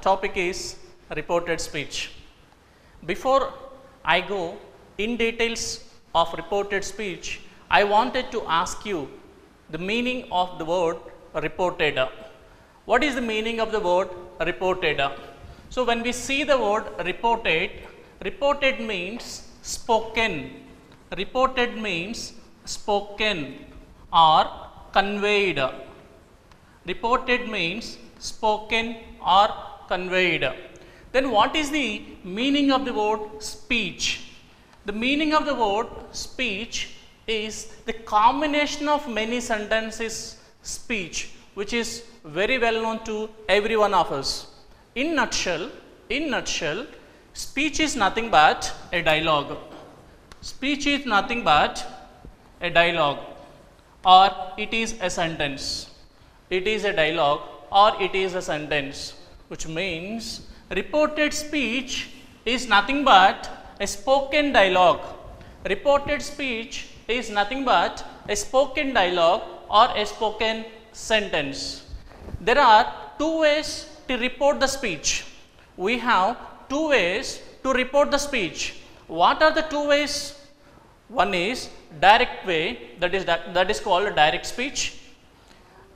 topic is reported speech. Before I go in details of reported speech, I wanted to ask you the meaning of the word reported. What is the meaning of the word reported? So when we see the word reported, reported means spoken. Reported means spoken or conveyed. Reported means spoken or conveyed. Then what is the meaning of the word speech? The meaning of the word speech is the combination of many sentences speech, which is very well known to every one of us. In nutshell, speech is nothing but a dialogue. Speech is nothing but a dialogue, or it is a sentence. It is a dialogue or it is a sentence, which means reported speech is nothing but a spoken dialogue. Reported speech is nothing but a spoken dialogue or a spoken sentence. There are two ways to report the speech. We have two ways to report the speech. What are the two ways? One is direct way, that is called direct speech,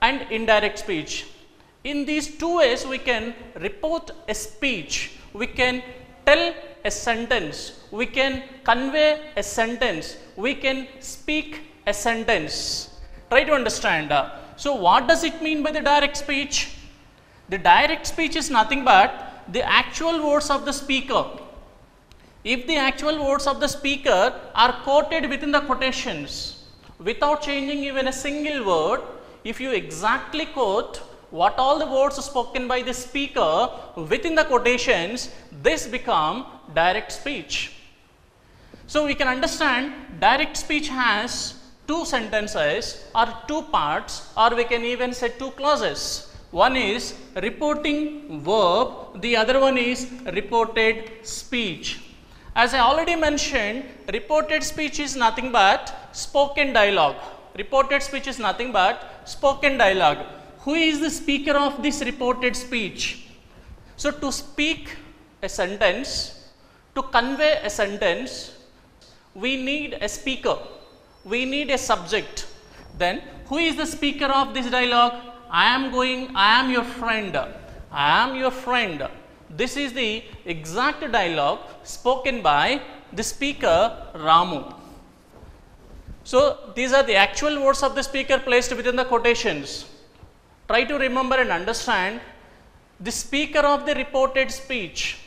and indirect speech. In these two ways we can report a speech, we can tell a sentence, we can convey a sentence, we can speak a sentence. Try to understand. So what does it mean by the direct speech? The direct speech is nothing but the actual words of the speaker. If the actual words of the speaker are quoted within the quotations without changing even a single word, if you exactly quote what all the words spoken by the speaker within the quotations, this become direct speech. So we can understand direct speech has two sentences or two parts, or we can even say two clauses. One is reporting verb, the other one is reported speech. As I already mentioned, reported speech is nothing but spoken dialogue. Reported speech is nothing but spoken dialogue. Who is the speaker of this reported speech? So to speak a sentence, to convey a sentence, we need a speaker, we need a subject. Then who is the speaker of this dialogue? I am your friend. I am your friend. This is the exact dialogue spoken by the speaker Ramu. So these are the actual words of the speaker placed within the quotations. Try to remember and understand the speaker of the reported speech.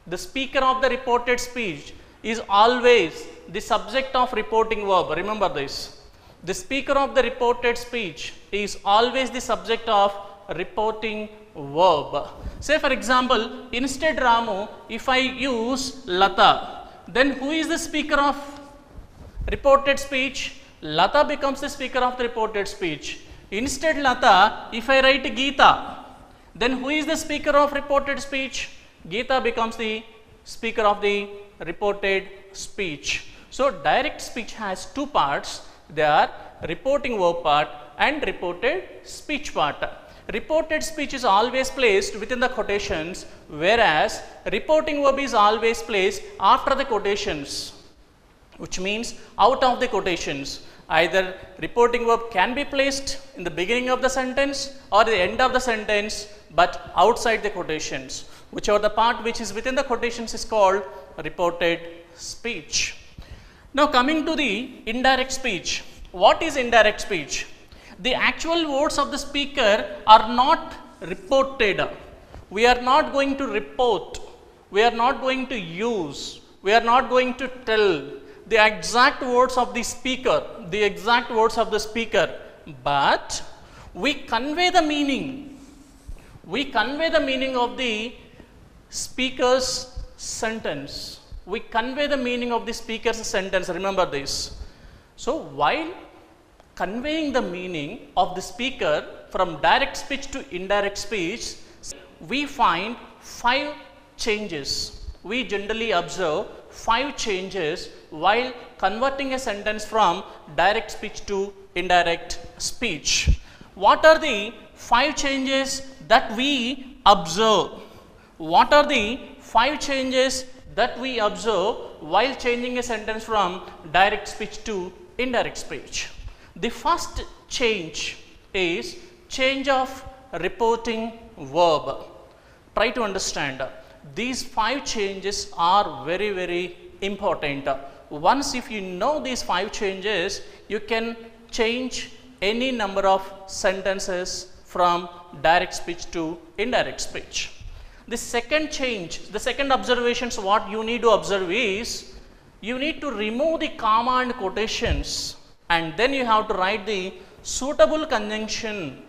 The speaker of the reported speech is always the subject of reporting verb. Remember this. The speaker of the reported speech is always the subject of reporting verb. Say for example, instead Ramu, if I use Lata, then who is the speaker of reported speech? Lata becomes the speaker of the reported speech. Instead Lata, if I write Geeta, then who is the speaker of reported speech? Geeta becomes the speaker of the reported speech. So direct speech has two parts. They are reporting verb part and reported speech part. Reported speech is always placed within the quotations, whereas reporting verb is always placed after the quotations, which means out of the quotations. Either reporting verb can be placed in the beginning of the sentence or the end of the sentence, but outside the quotations. Whichever the part which is within the quotations is called reported speech. Now coming to the indirect speech. What is indirect speech? The actual words of the speaker are not reported. We are not going to report. We are not going to use. We are not going to tell the exact words of the speaker, the exact words of the speaker, but we convey the meaning. We convey the meaning of the speaker's sentence. We convey the meaning of the speaker's sentence. Remember this. So while conveying the meaning of the speaker from direct speech to indirect speech, we find 5 changes. We generally observe 5 changes while converting a sentence from direct speech to indirect speech. What are the 5 changes that we observe What are the 5 changes that we observe while changing a sentence from direct speech to indirect speech? The first change is change of reporting verb. Try to understand. These 5 changes are very, very important. Once if you know these 5 changes, you can change any number of sentences from direct speech to indirect speech. The second change, the second observations what you need to observe is, you need to remove the comma and quotations and then you have to write the suitable conjunction.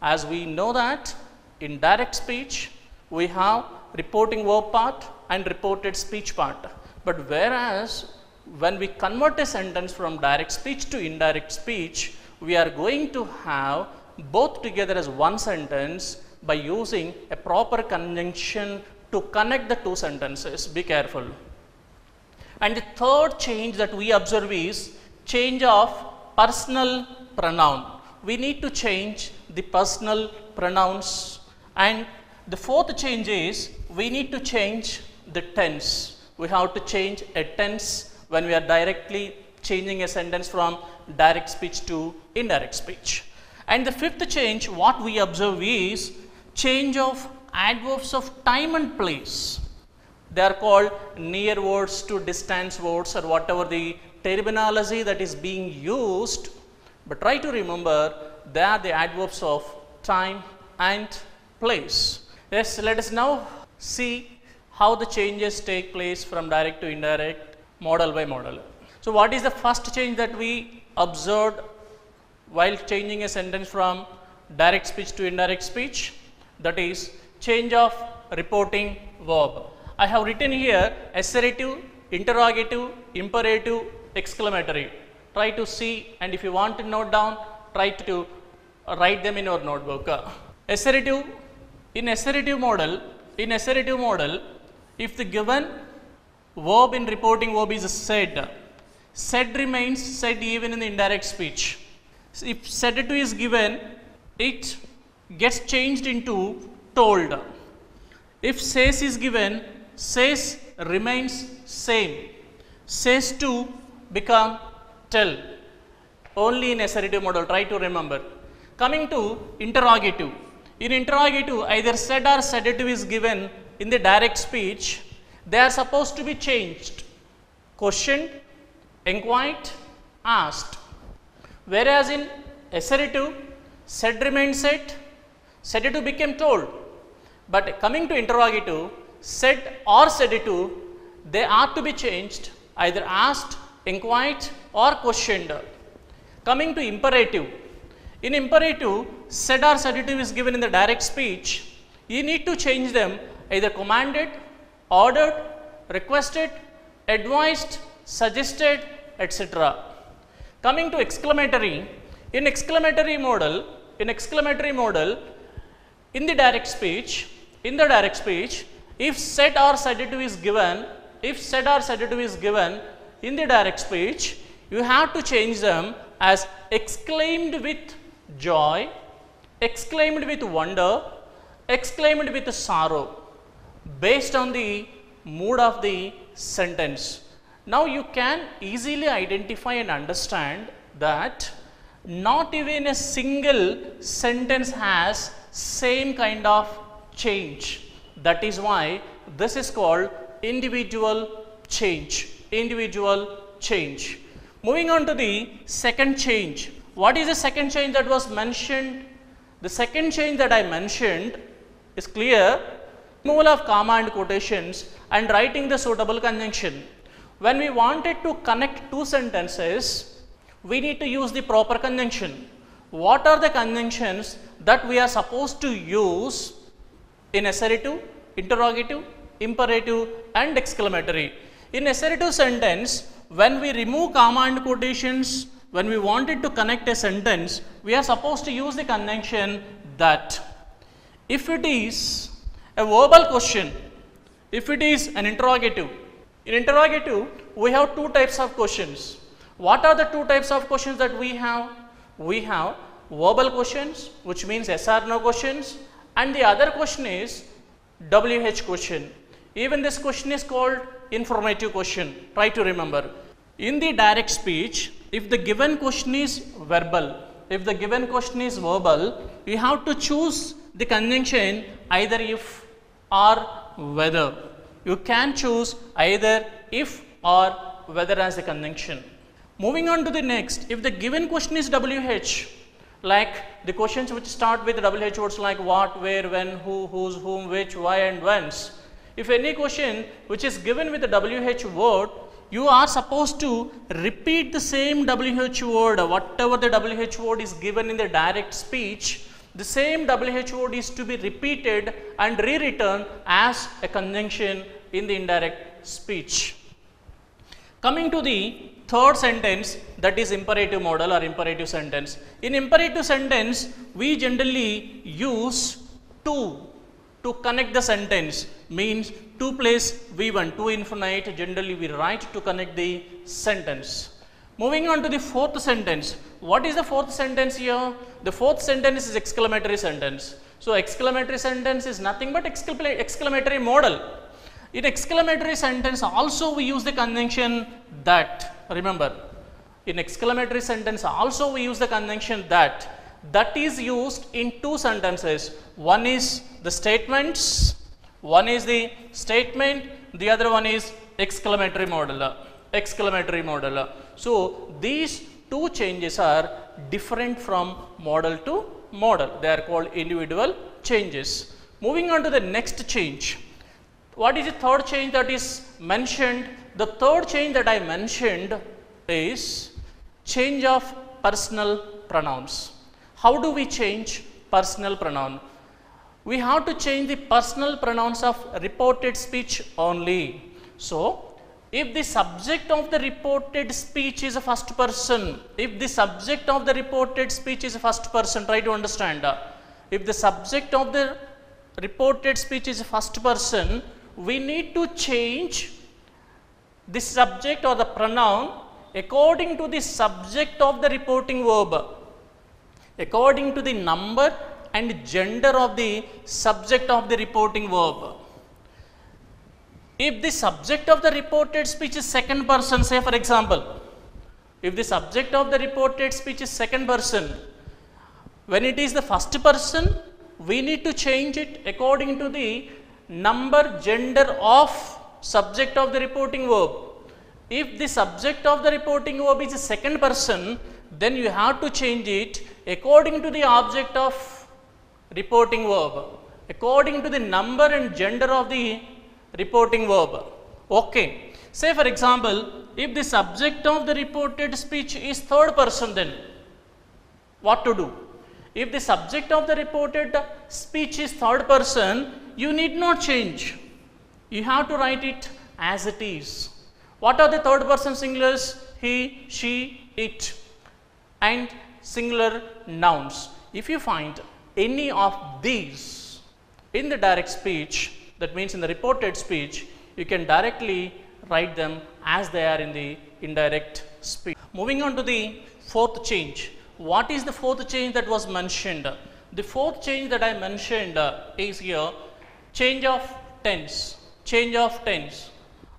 As we know that in direct speech, we have reporting verb part and reported speech part. But whereas when we convert a sentence from direct speech to indirect speech, we are going to have both together as one sentence by using a proper conjunction to connect the 2 sentences. Be careful. And the third change that we observe is change of personal pronoun. We need to change the personal pronouns. And the fourth change is we need to change the tense. We have to change a tense when we are directly changing a sentence from direct speech to indirect speech. And the fifth change what we observe is change of adverbs of time and place. They are called near words to distance words or whatever the terminology that is being used. But try to remember they are the adverbs of time and place. Yes, let us now see how the changes take place from direct to indirect, model by model. So what is the first change that we observed while changing a sentence from direct speech to indirect speech? That is change of reporting verb. I have written here assertive, interrogative, imperative, exclamatory. Try to see, and if you want to note down, try to write them in your notebook. Assertive, in assertive model, if the given verb in reporting verb is said, said remains said even in the indirect speech. If said to is given, it gets changed into told. If says is given, says remains same. Says to become tell. Only in assertive model, try to remember. Coming to interrogative. In interrogative, either said or sedative is given in the direct speech. They are supposed to be changed. Questioned, inquired, asked. Whereas in assertive, said remains said, sedative became told. But coming to interrogative, said or sedative, they are to be changed, either asked, inquired or questioned. Coming to imperative, in imperative, said or sedative is given in the direct speech. You need to change them either commanded, ordered, requested, advised, suggested, etc. Coming to exclamatory, in exclamatory model, in the direct speech, if said or sedative is given, in the direct speech, you have to change them as exclaimed with joy, exclaimed with wonder, exclaimed with sorrow, based on the mood of the sentence. Now you can easily identify and understand that not even a single sentence has same kind of change. That is why this is called individual change. Moving on to the second change. What is the second change that was mentioned? The second change that I mentioned is clear. Removal of comma and quotations and writing the suitable conjunction. When we wanted to connect 2 sentences, we need to use the proper conjunction. What are the conjunctions that we are supposed to use in assertive, interrogative, imperative and exclamatory? In assertive sentence, when we remove comma and quotations, when we wanted to connect a sentence, we are supposed to use the conjunction that. If it is a verbal question, if it is an interrogative, in interrogative, we have 2 types of questions. What are the 2 types of questions that we have? We have verbal questions, which means yes or no questions, and the other question is WH question. Even this question is called informative question. Try to remember. In the direct speech, if the given question is verbal, you have to choose the conjunction either if or whether. You can choose either if or whether as the conjunction. Moving on to the next, if the given question is WH, like the questions which start with WH words like what, where, when, who, whose, whom, which, why and whence. If any question which is given with the WH word, you are supposed to repeat the same WH word. Whatever the WH word is given in the direct speech, the same WH word is to be repeated and rewritten as a conjunction in the indirect speech. Coming to the third sentence, that is imperative modal or imperative sentence. In imperative sentence, we generally use to connect the sentence, means 2 plus V1, 2 infinite, generally we write to connect the sentence. Moving on to the fourth sentence. What is the fourth sentence here? The fourth sentence is exclamatory sentence. So exclamatory sentence is nothing but exclamatory modal. In exclamatory sentence also we use the conjunction that. Remember, in exclamatory sentence also we use the conjunction that. That is used in 2 sentences. One is the statements, the other one is exclamatory modal. So these 2 changes are different from modal to modal. They are called individual changes. Moving on to the next change. What is the third change that is mentioned? The third change that I mentioned is change of personal pronouns. How do we change personal pronoun? We have to change the personal pronouns of reported speech only. So, if the subject of the reported speech is a first person, try to understand. If the subject of the reported speech is a first person, we need to change the subject or the pronoun according to the subject of the reporting verb, according to the number and gender of the subject of the reporting verb. If the subject of the reported speech is second person, say for example, if the subject of the reported speech is second person, when it is the first person, we need to change it according to the number, gender of subject of the reporting verb. If the subject of the reporting verb is a second person, then you have to change it according to the object of reporting verb, according to the number and gender of the reporting verb. Okay. Say for example, if the subject of the reported speech is third person, then what to do? If the subject of the reported speech is third person, you need not change. You have to write it as it is. What are the third person singulars? He, she, it, and singular nouns. If you find any of these in the direct speech, that means in the reported speech, you can directly write them as they are in the indirect speech. Moving on to the fourth change. What is the fourth change that was mentioned? The fourth change that I mentioned is here, change of tense.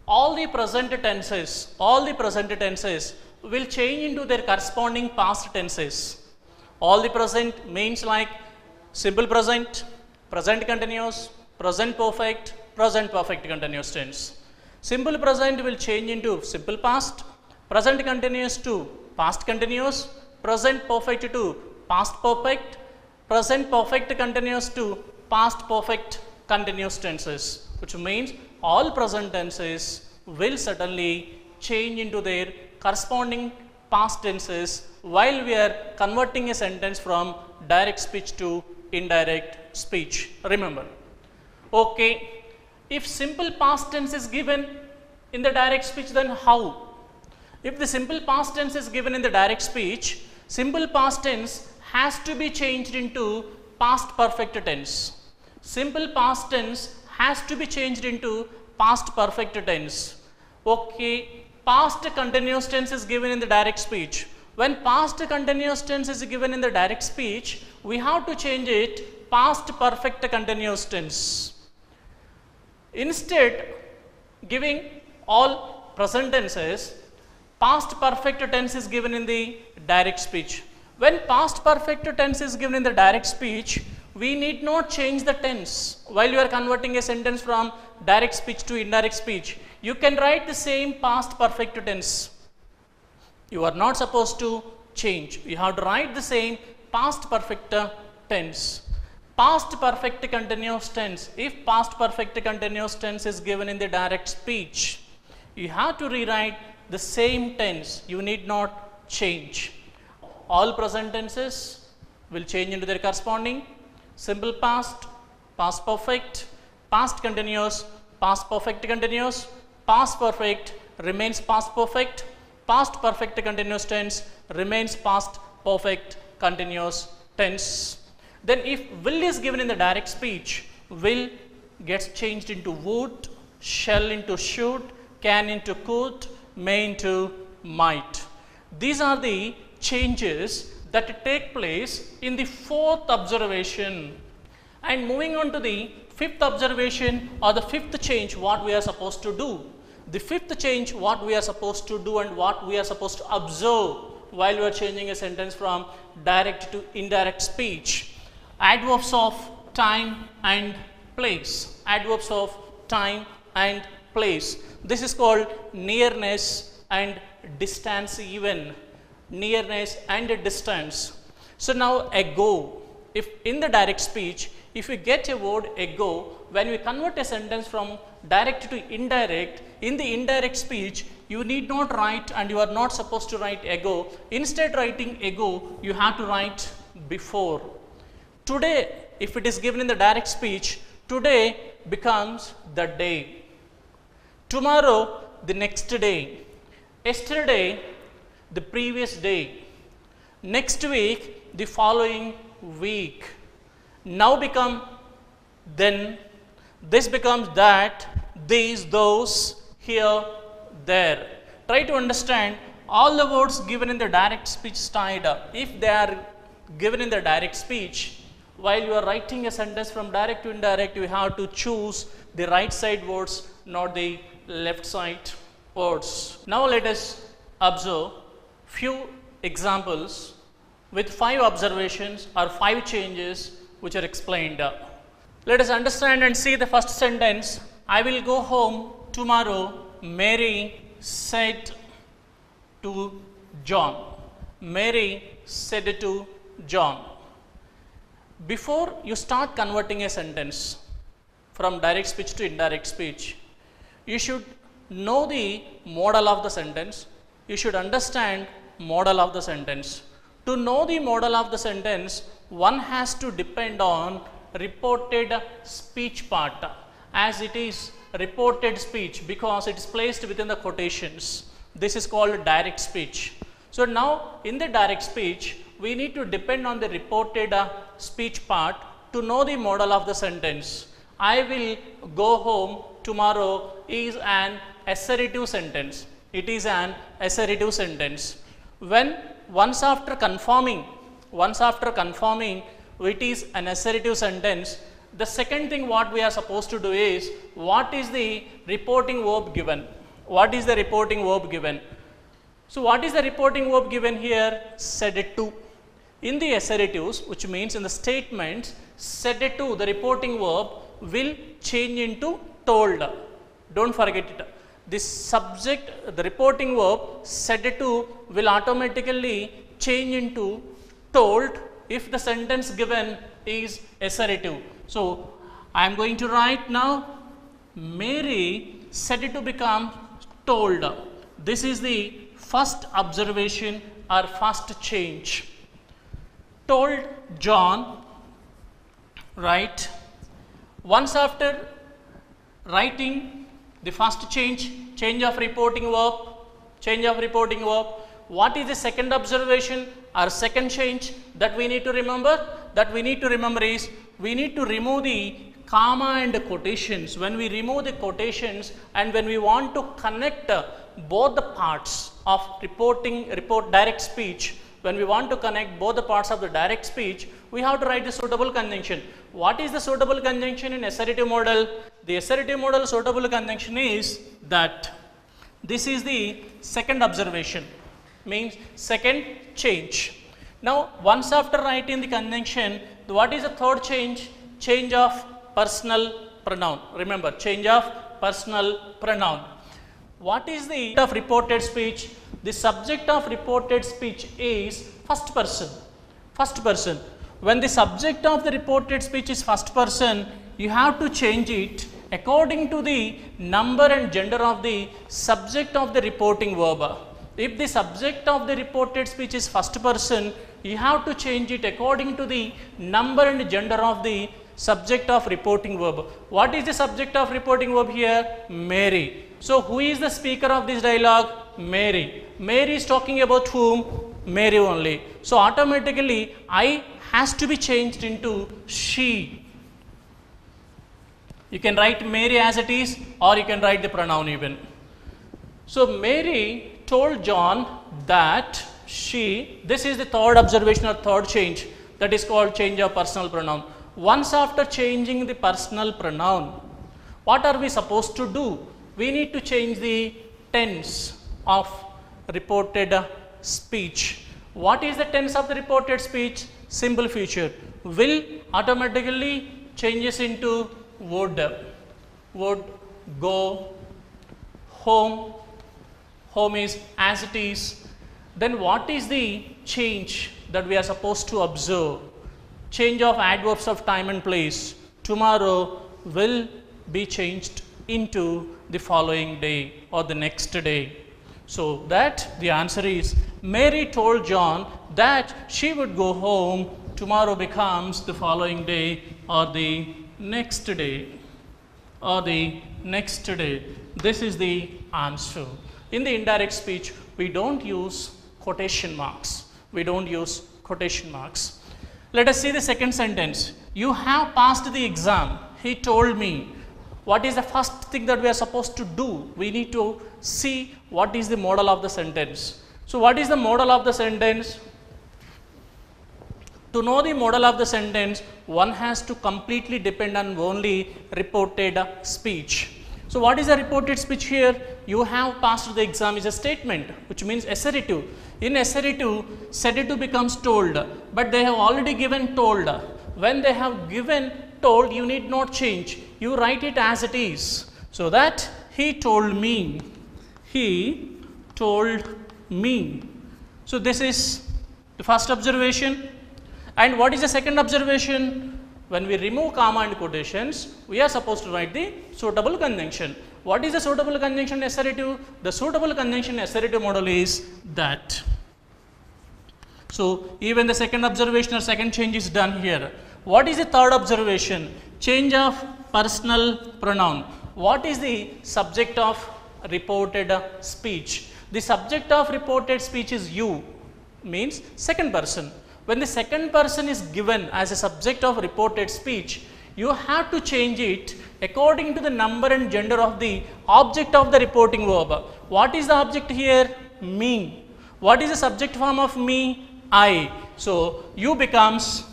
All the present tenses will change into their corresponding past tenses. All the present means like simple present, present continuous, present perfect continuous tense. Simple present will change into simple past, present continuous to past continuous, present perfect to past perfect, present perfect continuous to past perfect continuous tenses, which means all present tenses will certainly change into their corresponding past tenses while we are converting a sentence from direct speech to indirect speech. Remember. Okay, if simple past tense is given in the direct speech, then how? If the simple past tense is given in the direct speech, simple past tense has to be changed into past perfect tense. Simple past tense has to be changed into past perfect tense. Okay, past continuous tense is given in the direct speech. When past continuous tense is given in the direct speech, we have to change it past perfect continuous tense. Instead, giving all present tenses, past perfect tense is given in the direct speech. When past perfect tense is given in the direct speech, we need not change the tense. While you are converting a sentence from direct speech to indirect speech, you can write the same past perfect tense. You are not supposed to change. You have to write the same past perfect tense. Past perfect continuous tense. If past perfect continuous tense is given in the direct speech, you have to rewrite the same tense. You need not change. All present tenses will change into their corresponding simple past, past perfect, past continuous, past perfect continuous, past perfect remains past perfect, past perfect continuous tense remains past perfect continuous tense. Then if will is given in the direct speech, will gets changed into would, shall into should, can into could, may into might. These are the changes that take place in the fourth observation. And moving on to the fifth observation or the fifth change, what we are supposed to do. The fifth change, what we are supposed to do and what we are supposed to observe while we are changing a sentence from direct to indirect speech. Adverbs of time and place. Adverbs of time and place. This is called nearness and distance even. Nearness and distance. So now ago, if in the direct speech, if we get a word ago, when we convert a sentence from direct to indirect, in the indirect speech, you need not write and you are not supposed to write ago. Instead writing ago, you have to write before. Today, if it is given in the direct speech, today becomes the day. Tomorrow, the next day. Yesterday, the previous day. Next week, the following week. Now become then. This becomes that, these, those, here, there. Try to understand all the words given in the direct speech style. If they are given in the direct speech, while you are writing a sentence from direct to indirect, you have to choose the right side words, not the left side words. Now let us observe few examples with 5 observations or 5 changes which are explained. Let us understand and see the first sentence. I will go home tomorrow, Mary said to John. Mary said to John. Before you start converting a sentence from direct speech to indirect speech, you should know the model of the sentence. You should understand model of the sentence. To know the model of the sentence, one has to depend on reported speech part, as it is reported speech because it is placed within the quotations. This is called direct speech. So now in the direct speech, we need to depend on the reported speech part to know the model of the sentence. I will go home tomorrow is an assertive sentence. It is an assertive sentence. When once after confirming it is an assertive sentence, the second thing what we are supposed to do is, what is the reporting verb given? What is the reporting verb given? So what is the reporting verb given here? Said to. In the assertives, which means in the statements, said to, the reporting verb will change into told. Don't forget it. This subject, the reporting verb said to will automatically change into told if the sentence given is assertive. So I am going to write now, Mary said to become told. This is the first observation or first change. Told John, right? Once after writing the first change of reporting verb, what is the second observation or second change that we need to remember? That we need to remember is, we need to remove the comma and the quotations. When we remove the quotations and when we want to connect both the parts of direct speech, when we want to connect both the parts of the direct speech, we have to write the suitable conjunction. What is the suitable conjunction in assertive model? The assertive model suitable conjunction is that this is the second observation, means second change. Now, once after writing the conjunction, what is the third change? Change of personal pronoun. Remember, change of personal pronoun. What is the of reported speech? The subject of reported speech is first person. First person. When the subject of the reported speech is first person, you have to change it according to the number and gender of the subject of the reporting verb. If the subject of the reported speech is first person, you have to change it according to the number and gender of the subject of reporting verb. What is the subject of reporting verb here? Mary. So, who is the speaker of this dialogue? Mary. Mary is talking about whom? Mary only. So, automatically I has to be changed into she. You can write Mary as it is, or you can write the pronoun even. So, Mary told John that she, this is the third observation or third change, that is called change of personal pronoun. Once after changing the personal pronoun, what are we supposed to do? We need to change the tense of reported speech. What is the tense of the reported speech? Simple feature. Will automatically changes into would. Would, go, home. Home is as it is. Then what is the change that we are supposed to observe? Change of adverbs of time and place. Tomorrow will be changed into the following day or the next day. So, that the answer is Mary told John that she would go home. Tomorrow becomes the following day or the next day or the next day. This is the answer. In the indirect speech, we don't use quotation marks. We don't use quotation marks. Let us see the second sentence. You have passed the exam, he told me. What is the first thing that we are supposed to do? We need to see what is the model of the sentence. So, what is the model of the sentence? To know the model of the sentence, one has to completely depend on only reported speech. So, what is the reported speech here? You have passed the exam is a statement, which means assertive. In assertive, sedative becomes told, but they have already given told. When they have given told, you need not change. You write it as it is. So, that he told me. He told me. So, this is the first observation. And what is the second observation? When we remove comma and quotations, we are supposed to write the suitable conjunction. What is the suitable conjunction assertive? The suitable conjunction assertive model is that. So, even the second observation or second change is done here. What is the third observation? Change of personal pronoun. What is the subject of reported speech? The subject of reported speech is you, means second person. When the second person is given as a subject of reported speech, you have to change it according to the number and gender of the object of the reporting verb. What is the object here? Me. What is the subject form of me? I. So, you becomes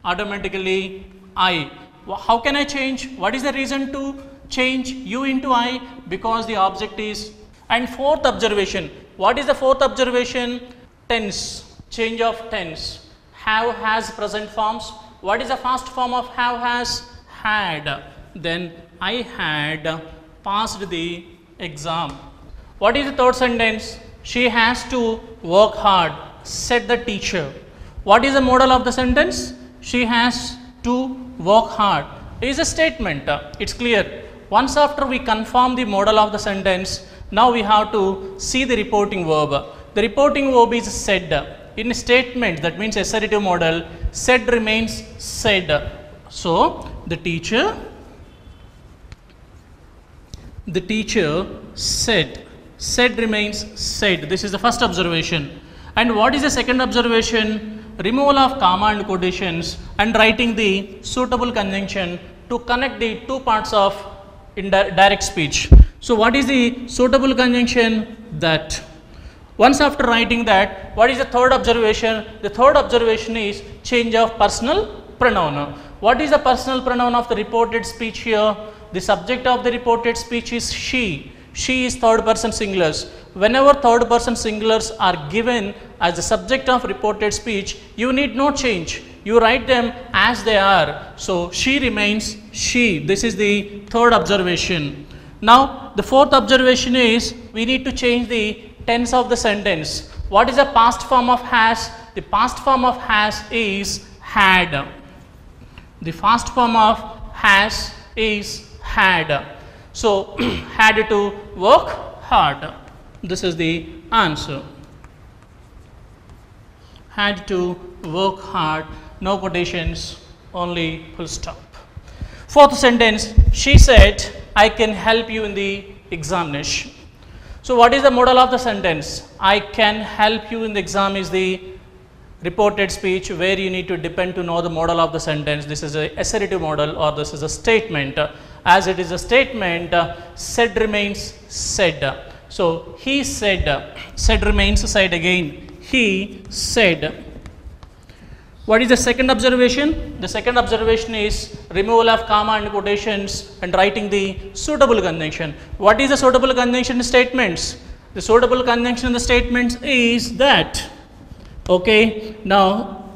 automatically I. How can I change? What is the reason to change you into I? Because the object is. And fourth observation. What is the fourth observation? Tense. Change of tense. Have, has, present forms. What is the first form of have, has? Had. Then I had passed the exam. What is the third sentence? She has to work hard, said the teacher. What is the model of the sentence? She has to work hard. It is a statement. It's clear. Once after we confirm the model of the sentence, now we have to see the reporting verb. The reporting verb is said. In statement, that means assertive model, said remains said. So, the teacher said remains said. This is the first observation. And what is the second observation? Removal of comma and quotations and writing the suitable conjunction to connect the two parts of direct speech. So, what is the suitable conjunction? That. Once after writing that, what is the third observation? The third observation is change of personal pronoun. What is the personal pronoun of the reported speech here? The subject of the reported speech is she. She is third person singulars. Whenever third person singulars are given as the subject of reported speech, you need no change. You write them as they are. So she remains she. This is the third observation. Now the fourth observation is we need to change the tense of the sentence. What is the past form of has? The past form of has is had. The past form of has is had. So had to work hard. This is the answer. Had to work hard. No quotations, only full stop. Fourth sentence, she said, I can help you in the examination. So what is the model of the sentence? I can help you in the exam is the reported speech where you need to depend to know the model of the sentence. This is a assertive model or this is a statement. As it is a statement, said remains said. So he said, said remains said again. He said. What is the second observation? The second observation is removal of comma and quotations and writing the suitable conjunction. What is the suitable conjunction in statements? The suitable conjunction in the statements is that. Okay, now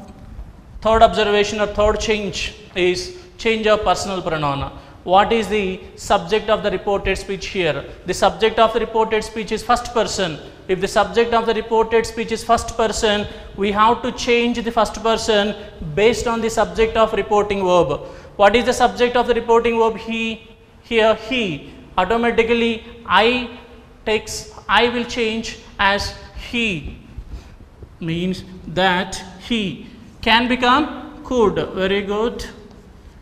third observation or third change is change of personal pronoun. What is the subject of the reported speech here? The subject of the reported speech is first person. If the subject of the reported speech is first person, we have to change the first person based on the subject of reporting verb. What is the subject of the reporting verb? He. Here he. Automatically I will change as he. Means that he can become could. Very good.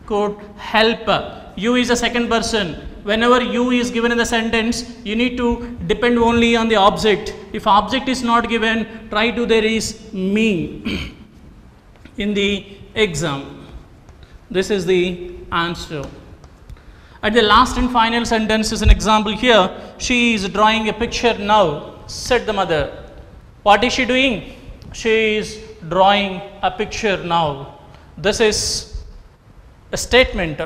Could help. You is a second person. Whenever you is given in the sentence, you need to depend only on the object. If object is not given, try to there is me in the exam. This is the answer. At the last and final sentence is an example here. She is drawing a picture now, said the mother. What is she doing? She is drawing a picture now. This is a statement.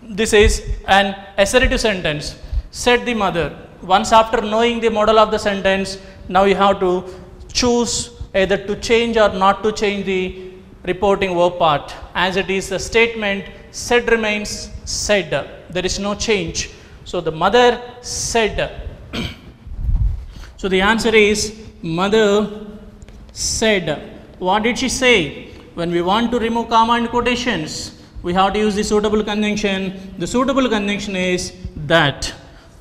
This is an assertive sentence. Said the mother. Once after knowing the model of the sentence, now you have to choose either to change or not to change the reporting verb part. As it is a statement, said remains said. There is no change. So the mother said. So the answer is mother said. What did she say? When we want to remove comma and quotations, we have to use the suitable conjunction. The suitable conjunction is that.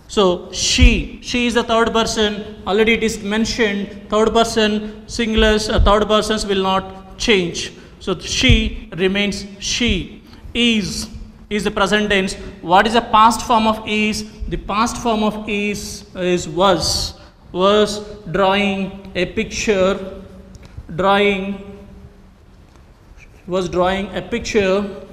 So she is the third person. Already it is mentioned. Third person singulars, third persons will not change. So she remains she. Is the present tense. What is the past form of is? The past form of is was. Was drawing a picture. Was drawing a picture.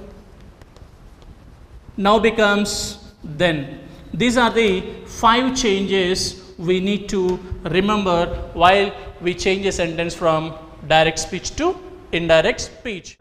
Now becomes then. These are the 5 changes we need to remember while we change a sentence from direct speech to indirect speech.